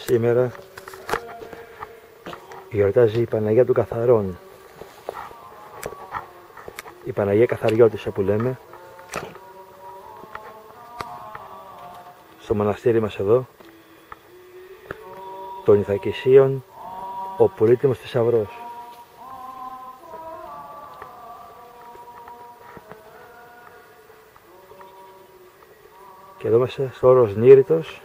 Σήμερα γιορτάζει η Παναγία των Καθαρών, η Παναγία Καθαριώτισσα που λέμε, στο μοναστήρι μας εδώ, των Ιθακησίων, ο πολύτιμος θησαυρός. Και εδώ είμαστε στο όρος Νήρητος,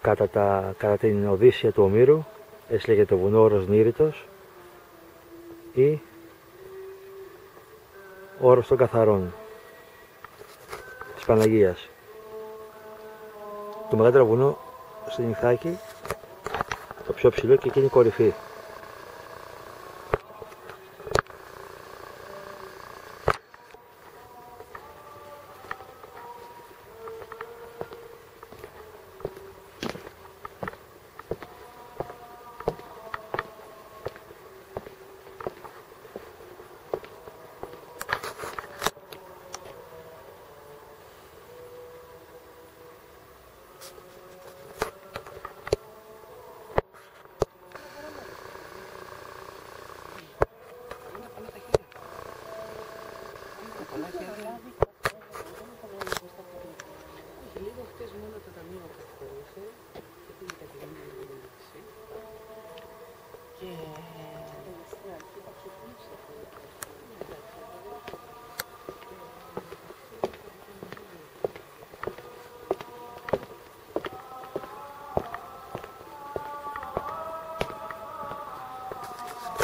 κατά την Οδύσσια του Ομήρου, έτσι λέγεται το βουνό όρος Νήρητος, ή όρος των Καθαρών της Παναγίας. Το μεγαλύτερο βουνό στην Ιθάκη, το πιο ψηλό και εκείνη η κορυφή.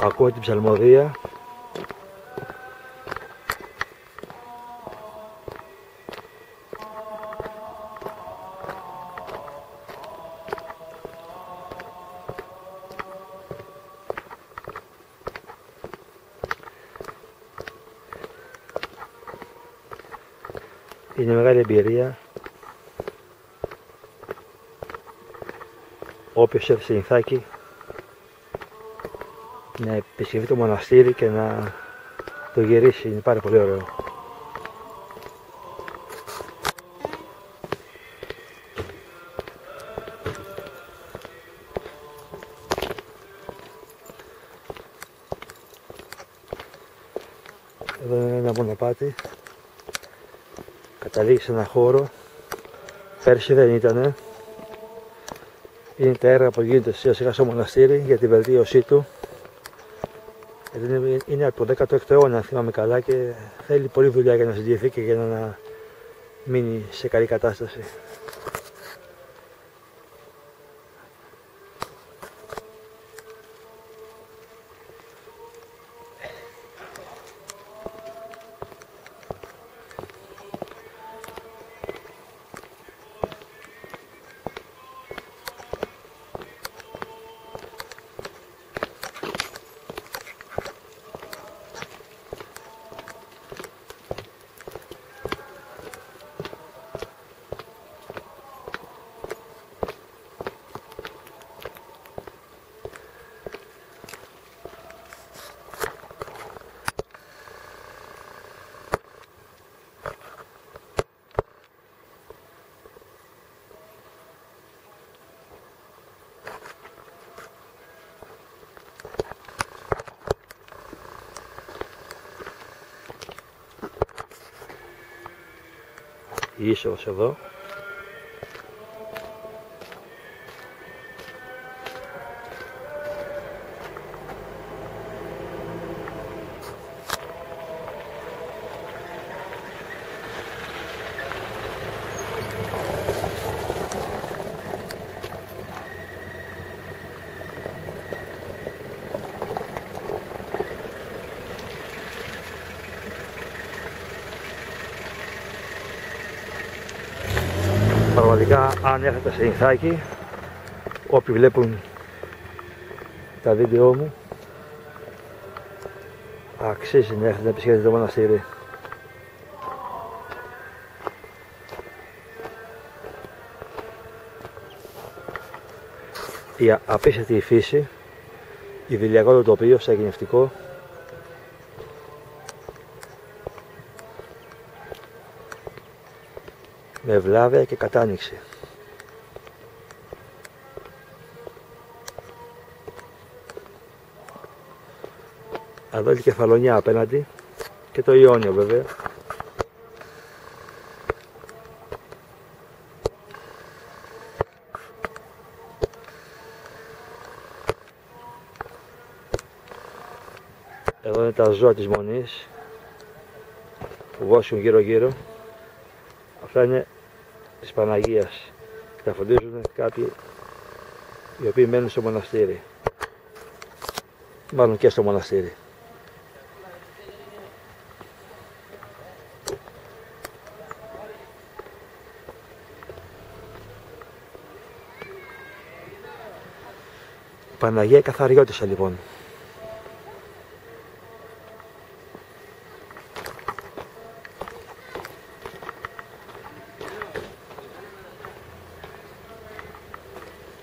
Ακούω την ψαλμοδία. Είναι μεγάλη εμπειρία. Όποιος έρθει στην Ιθάκη να επισκεφτεί το μοναστήρι και να το γυρίσει, είναι πάρα πολύ ωραίο. Εδώ είναι ένα μονοπάτι, καταλήγει σε ένα χώρο, πέρσι δεν ήτανε. Είναι τα έργα που γίνονται σιγά σιγά στο μοναστήρι για τη βελτίωσή του. Είναι από το 16ο αιώνα, αν θυμάμαι καλά, και θέλει πολλή δουλειά για να συντηρηθεί και για να μείνει σε καλή κατάσταση. Η είσοδος εδώ. Πραγματικά, αν έρχεται σε Ιθάκη, όποιοι βλέπουν τα βίντεο μου, αξίζει να έρχεται να επισκεφτείτε το μοναστήρι. Η απίστευτη φύση, ιδηλιακό το τοπίο, σαγηνευτικό, με βλάβαια και κατάνοιξη. Εδώ είναι η Κεφαλονιά απέναντι και το Ιόνιο βέβαια. Εδώ είναι τα ζώα της Μονής που βόσκουν γύρω γύρω. Αυτά είναι της Παναγίας. Τα φροντίζουν κάποιοι οι οποίοι μένουν στο μοναστήρι. Μάλλον και στο μοναστήρι. Παναγία Καθαριώτισσα λοιπόν.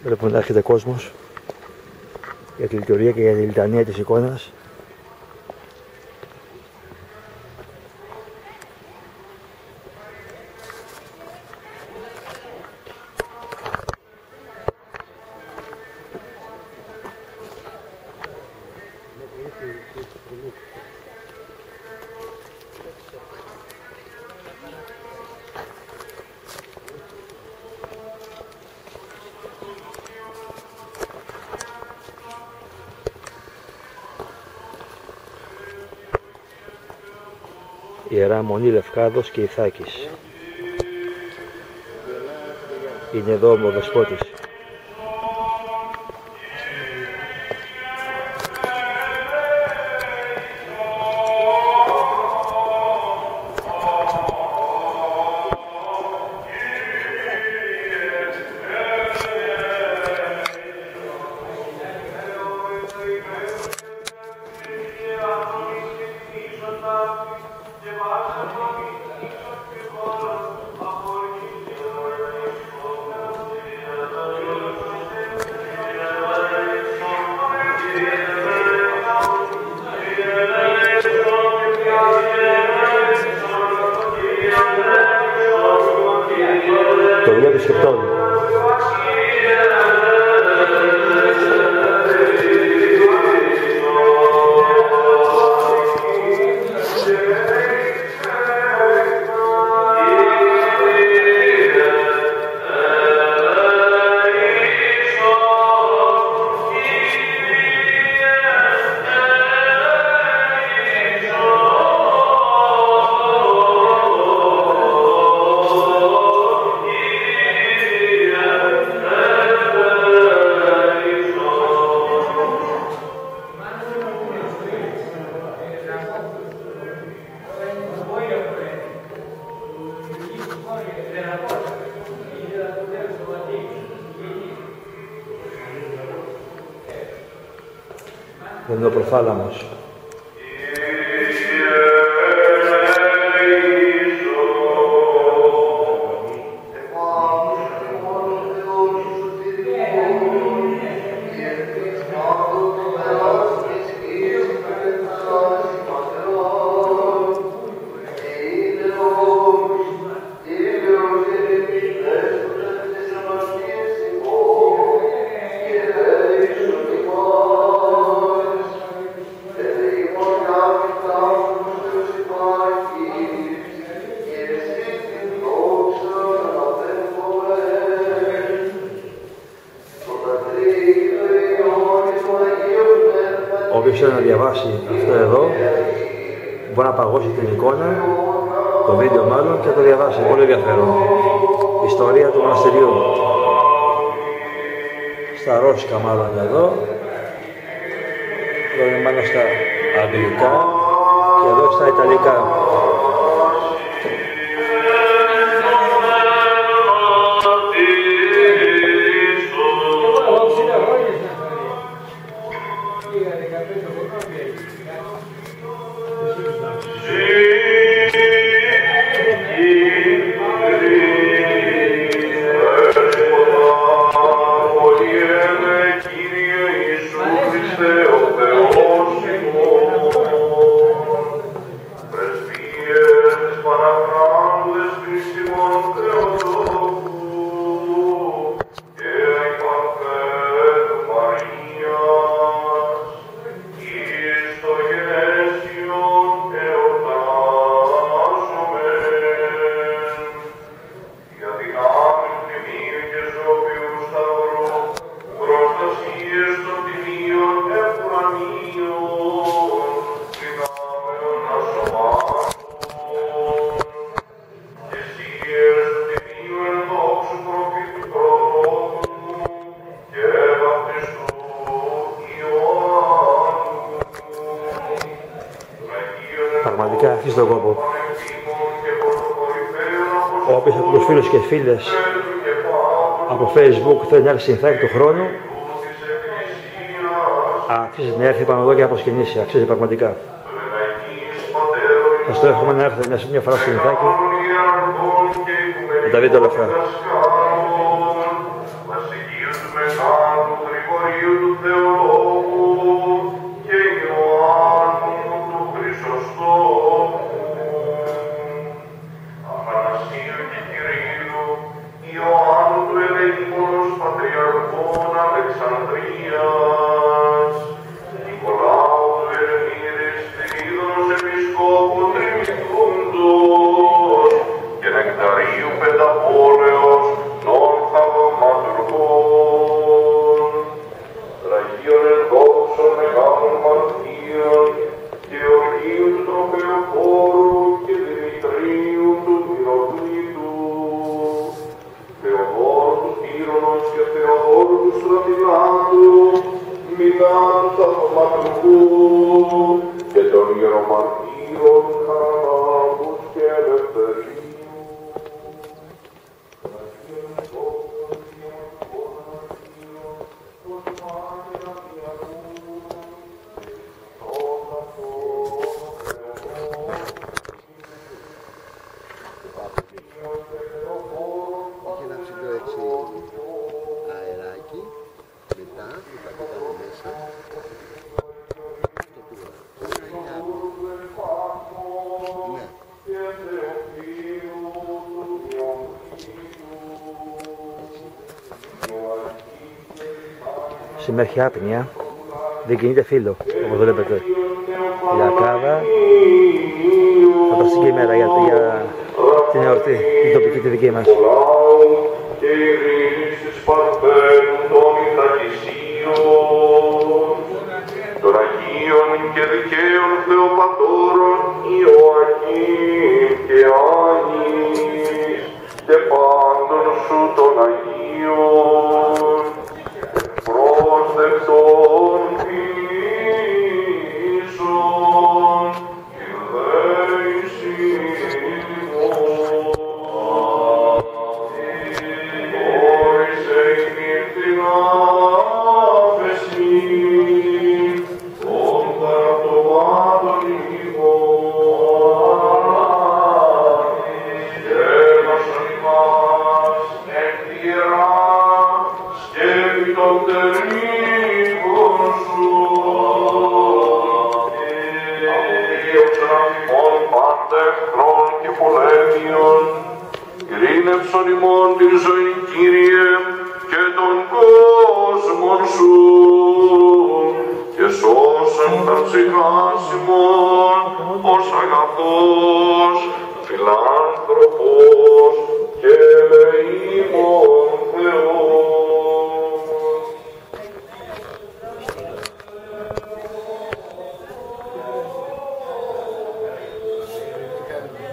Βλέπουμε να έρχεται κόσμος για τη λειτουργία και για τη λιτανία της εικόνας. Ιερά Μονή Λευκάδος και Ιθάκης. Είναι εδώ ο Δεσπότης. Το βλέπεις και αυτό. Δεν είναι ο Προφάλαμος. Όποιος θέλει να διαβάσει αυτό εδώ, μπορεί να παγώσει την εικόνα, το βίντεο μάλλον, και να το διαβάσει. Πολύ ενδιαφέρον. Ιστορία του μοναστηριού. Στα ρώσικα μάλλον εδώ. Εδώ είναι μάλλον στα αγγλικά και εδώ στα ιταλικά. Presbyter αφήσει τον κόπο. Όποιος από τους φίλους και φίλες από Facebook θέλει να έρθει συνθάκη του χρόνου, αξίζει να έρθει πάνω εδώ και να προσκυνήσει, αξίζει πραγματικά. Σας το εύχομαι να έρθετε μια φορά στο συνθάκη, να τα δείτε όλα αυτά. Σήμερα έχει άπνοια, δεν κινείται φύλλο, όπως βλέπετε. Η ακάδα θα περάσει και η μέρα για την εορτή, την τοπική τη δική μας. Των Αγίων και δικαίων Θεοπατώρων Ιωακήμ και Άνης και πάντων σου των Αγίων πρόσδεκτων πίσω την δέησιν ημών. Όρισε ημίν την άφεση των καρατομάτων ημών και έμασον ημάς εκ ιερά σκεύη των τερίγων σου. Αποδίωξαν ημών πάντα εχθρών και πολέμιων, ειρήνευσον ημών την ζωή, Κύριε, και τον κόσμον σου, και σώσον τα ψυχάς ημών ως αγαθός, φιλάνθρωπος και ελεήμων Θεός.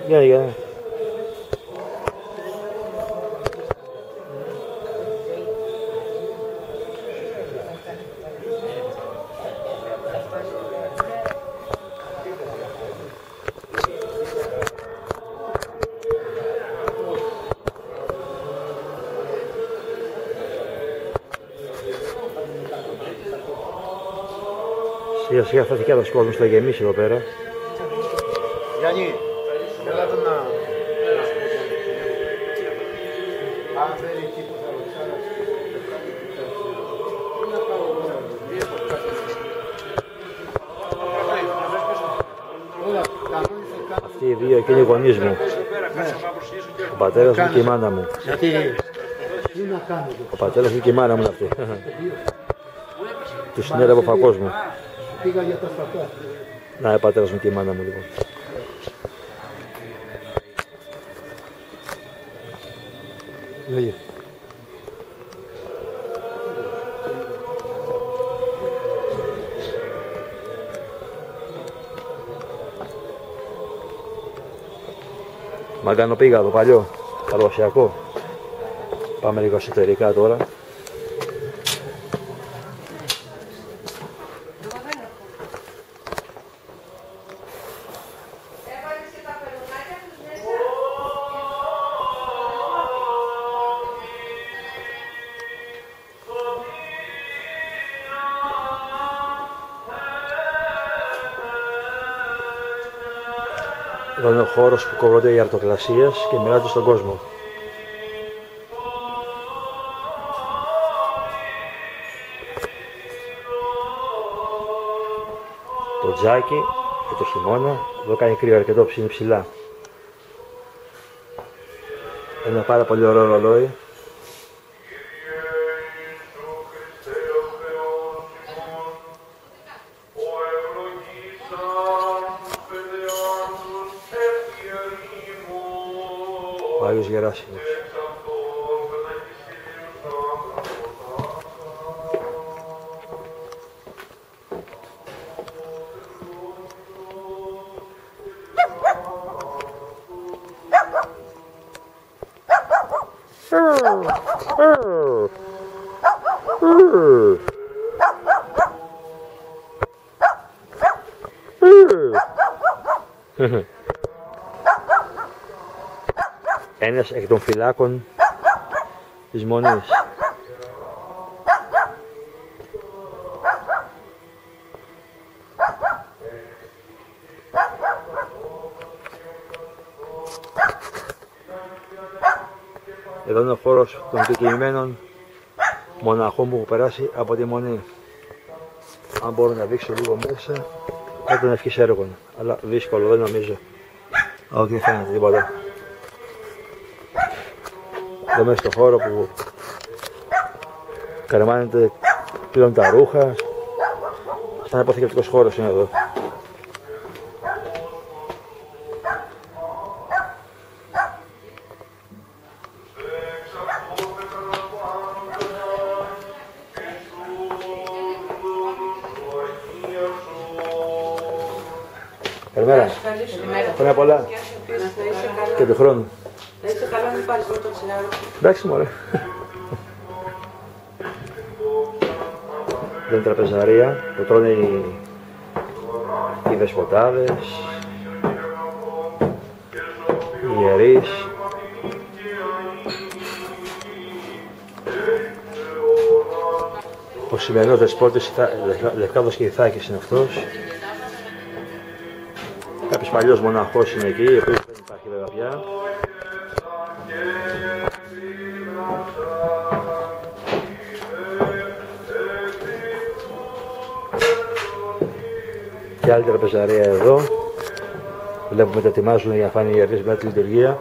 Γεια. Σιγά σιγά θα έρθει κι άλλος κόσμος, θα γεμίσει εδώ πέρα. Γιάννη, έλα εδώ να... Αν θέλει εκεί που θα ρωτησάρας. Αυτοί οι δύο και είναι οι γονείς μου. Ο πατέρας μου και η μάνα μου. Ο πατέρας μου και η μάνα μου είναι αυτοί. Τους συνέλαβε ο φακός μου. Πήγα για τα φακά. Να, ο πατέρας μου και η μάνα μου λοιπόν. Λέγε. Μαγκάνο πήγα το παλιό, παραδοσιακό. Πάμε λίγο εσωτερικά τώρα. Εδώ είναι ο χώρος που κοβρώνται οι αρτοκλασίες και μοιράζονται στον κόσμο. Το τζάκι και το χειμώνα, εδώ κάνει κρύο αρκετό που είναι ψηλά. Ένα πάρα πολύ ωραίο ρολόι. Ο Άγιος Γεράσιμος. Ένας εκ των φυλάκων της Μονής. Εδώ είναι ο χώρος των δικαιωμένων μοναχών που έχουν περάσει από τη Μονή. Αν μπορώ να δείξω λίγο μέσα, θα ήταν ευχής έργων, αλλά δύσκολο, δεν νομίζω ότι φαίνεται τίποτα. Εδώ μέσα στο χώρο που καρμάνεται πλέον τα ρούχα, σαν αποθηκευτικός χώρος είναι εδώ. Καλημέρα. Χρόνια πολλά. Και του χρόνου. Να είσαι καλά, μην πάρεις πρώτο τσιγάρο. Εντάξει μωρέ. Δεν είναι τραπεζαρία, το τρώνε οι δεσποτάδες, οι ιερείς. Ο σημερινός δεσπότης, Λευκάδος και Ιθάκης είναι αυτός. Κάποιος παλιός μοναχός είναι εκεί, ο οποίος δεν υπάρχει βέβαια πια. Και άλλη τραπεζαρία εδώ. Βλέπουμε τα ετοιμάζουν για να φάνε οι ιερείς μετά τη λειτουργία.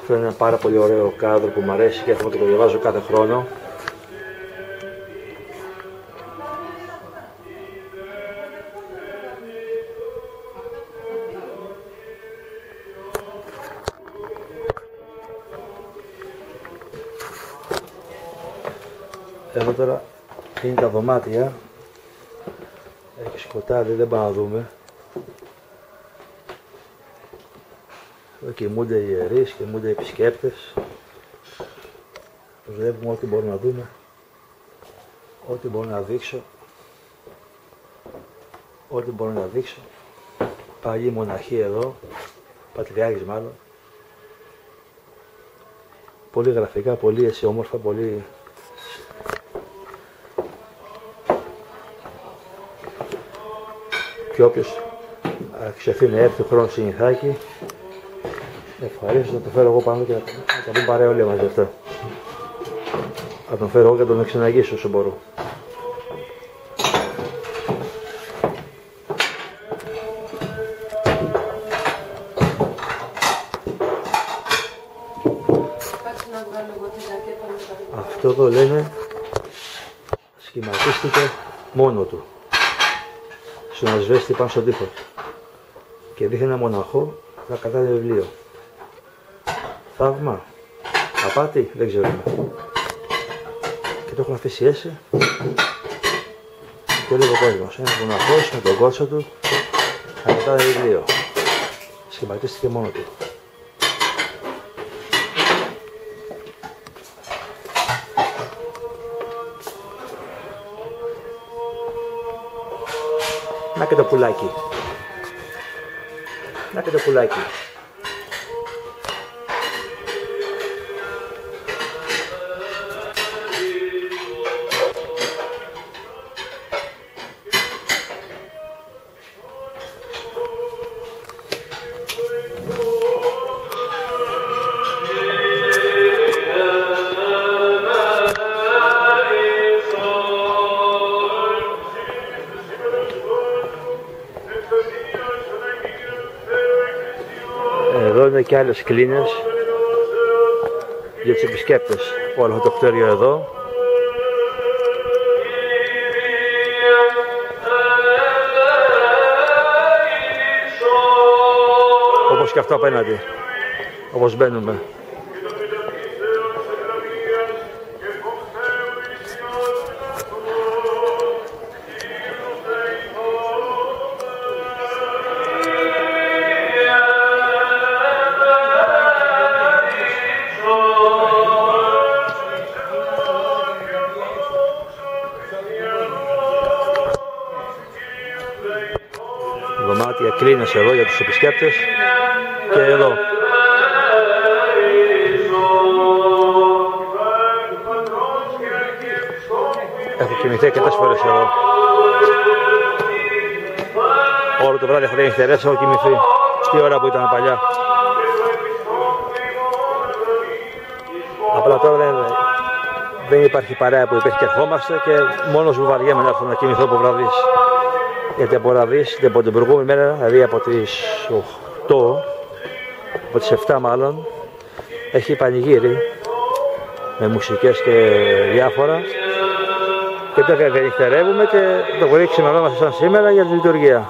Αυτό είναι ένα πάρα πολύ ωραίο κάδρο που μου αρέσει και αυτό το διαβάζω κάθε χρόνο. Εδώ τώρα είναι τα δωμάτια, έχει σκοτάδι, δεν πάμε να δούμε. Εδώ κοιμούνται οι ιερείς, κοιμούνται οι επισκέπτες. Βλέπουμε ό,τι μπορούμε να δούμε, ό,τι μπορώ να δείξω, ό,τι μπορώ να δείξω. Παλιή μοναχή εδώ, πατριάρχης μάλλον. Πολύ γραφικά, πολύ αισιόμορφα, πολύ... Και όποιος αξιωθεί να έρθει χρόνο στην Ιθάκη, ευχαρίστως να το φέρω εγώ πάνω και να τα πούμε παρέα όλοι μαζί αυτά. Θα τον φέρω εγώ και να τον εξεναγήσω όσο μπορώ. Αυτό εδώ λένε σχηματίστηκε μόνο του. Στον ασβέστη πάνω στον τοίχο και δείχνει ένα μοναχό να κρατάει βιβλίο. Θαύμα, απάτη, δεν ξέρουμε. Και το έχουν αφήσει έτσι και λέει ο κόσμος, ένας μοναχός με τον κότσο του να κρατάει βιβλίο. Σχηματίστηκε μόνο του. Να και το πουλάκι. Να και το πουλάκι. και άλλες κλίνες για τους επισκέπτες όλο αυτό το κτίριο εδώ. Όπως και αυτό απέναντι, όπως μπαίνουμε. Δωμάτια κλίνες εδώ για τους επισκέπτες και εδώ. Έχω κοιμηθεί αρκετές φορές εδώ. Όλο το βράδυ έχω δει νυχτερές, έχω κοιμηθεί. Τι ώρα που ήταν παλιά. Απλά τώρα δεν υπάρχει παρέα που υπήρχε και ερχόμαστε και μόνος μου βαριέμαι να έρθω να κοιμηθώ από βραδείς. Γιατί από βραδείς, από την προηγούμενη μέρα, δηλαδή από τις 8, από τις 7 μάλλον, έχει πανηγύρι με μουσικές και διάφορα και τώρα νυχτερεύουμε και το πρωί ξημερόμαστε σαν σήμερα για τη λειτουργία.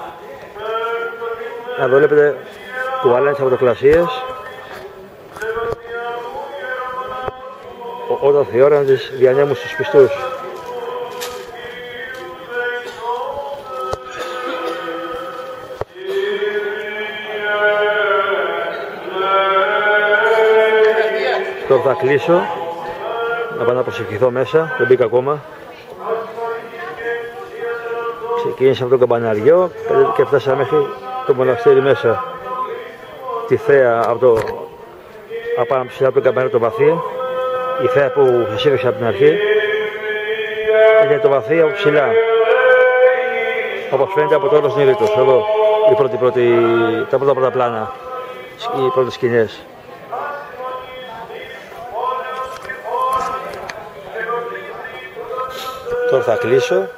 Εδώ βλέπετε κουβαλάνε τις αυτοκλασίες όταν θα η ώρα να τις διανέμουν στους πιστούς. Τώρα θα κλείσω, να πάω να προσευχηθώ μέσα, δεν μπήκα ακόμα. Ξεκίνησα από το καμπαναριό και φτάσαμε μέχρι το μοναστήρι μέσα. Τη θέα από πάνω ψηλά από το καμπαναριό το βαθύ. Η θέα που σας είδωσα από την αρχή είναι το βαθύ από ψηλά. Όπως φαίνεται από το όρος Νήρητος, εδώ τα πρώτα πλάνα, οι πρώτες σκηνές. Τώρα θα κλείσω,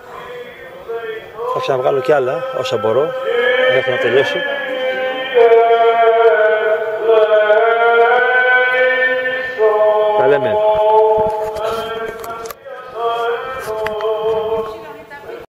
θα ξαναβγάλω κι άλλα όσα μπορώ μέχρι να τελειώσει.